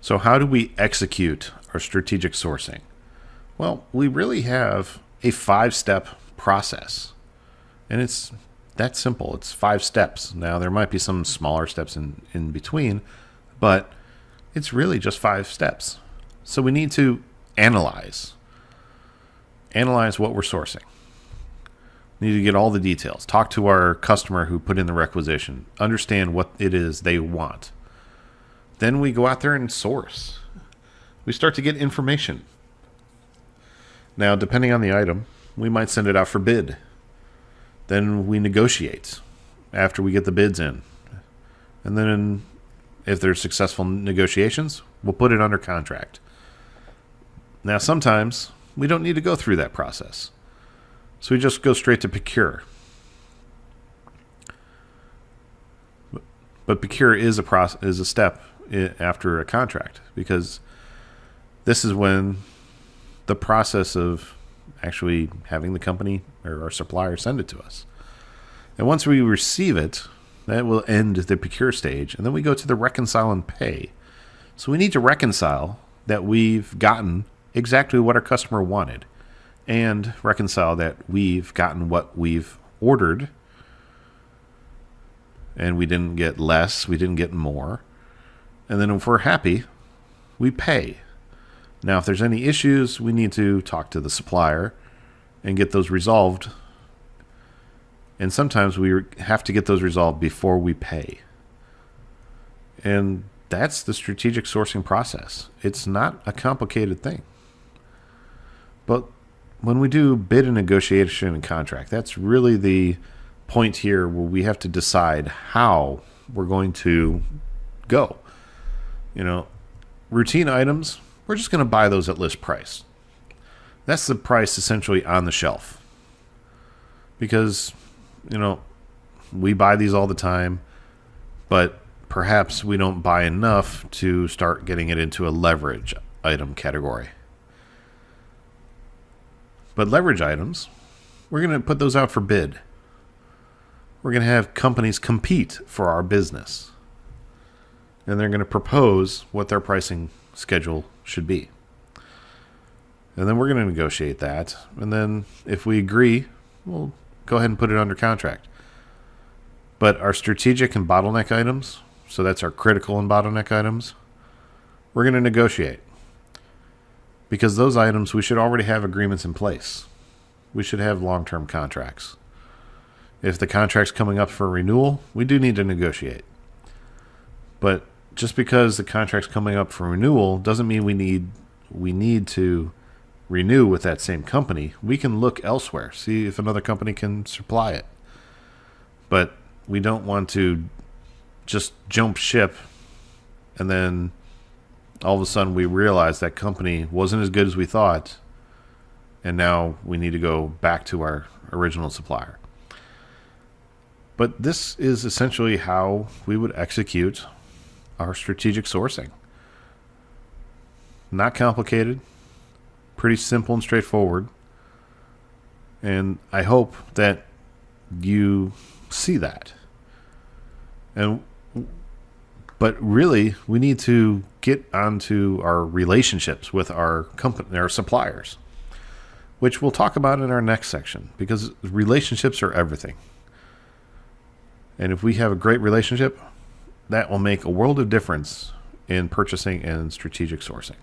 So how do we execute our strategic sourcing? Well, we really have a 5-step process. And it's that simple. It's 5 steps. Now, there might be some smaller steps in between, but it's really just 5 steps. So we need to analyze what we're sourcing. We need to get all the details. Talk to our customer who put in the requisition. Understand what it is they want. Then we go out there and source. We start to get information. Now, depending on the item, we might send it out for bid. Then we negotiate after we get the bids in. And then if there's successful negotiations, we'll put it under contract. Now, sometimes we don't need to go through that process. So we just go straight to procure. But procure is a step after a contract, because this is when the process of actually having the company or our supplier send it to us. And once we receive it, that will end the procure stage, and then we go to the reconcile and pay. So we need to reconcile that we've gotten exactly what our customer wanted, and reconcile that we've gotten what we've ordered, and we didn't get less, we didn't get more. And then if we're happy, we pay. Now, if there's any issues, we need to talk to the supplier and get those resolved. And sometimes we have to get those resolved before we pay. And that's the strategic sourcing process. It's not a complicated thing. But when we do bid and negotiation and contract, that's really the point here where we have to decide how we're going to go. Routine items, we're just going to buy those at list price. That's the price essentially on the shelf. Because, we buy these all the time, but perhaps we don't buy enough to start getting it into a leverage item category. But leverage items, we're going to put those out for bid. We're going to have companies compete for our business. And they're going to propose what their pricing schedule should be. And then we're going to negotiate that. And then if we agree, we'll go ahead and put it under contract. But our strategic and bottleneck items, so that's our critical and bottleneck items, we're going to negotiate. Because those items, we should already have agreements in place. We should have long-term contracts. If the contract's coming up for renewal, we do need to negotiate. But just because the contract's coming up for renewal doesn't mean we need to renew with that same company. We can look elsewhere, see if another company can supply it. But we don't want to just jump ship and then all of a sudden we realize that company wasn't as good as we thought, and now we need to go back to our original supplier. But this is essentially how we would execute our strategic sourcing. Not complicated, pretty simple and straightforward. And I hope that you see that. But really, we need to get onto our relationships with our company, our suppliers, which we'll talk about in our next section, because relationships are everything. And if we have a great relationship, that will make a world of difference in purchasing and strategic sourcing.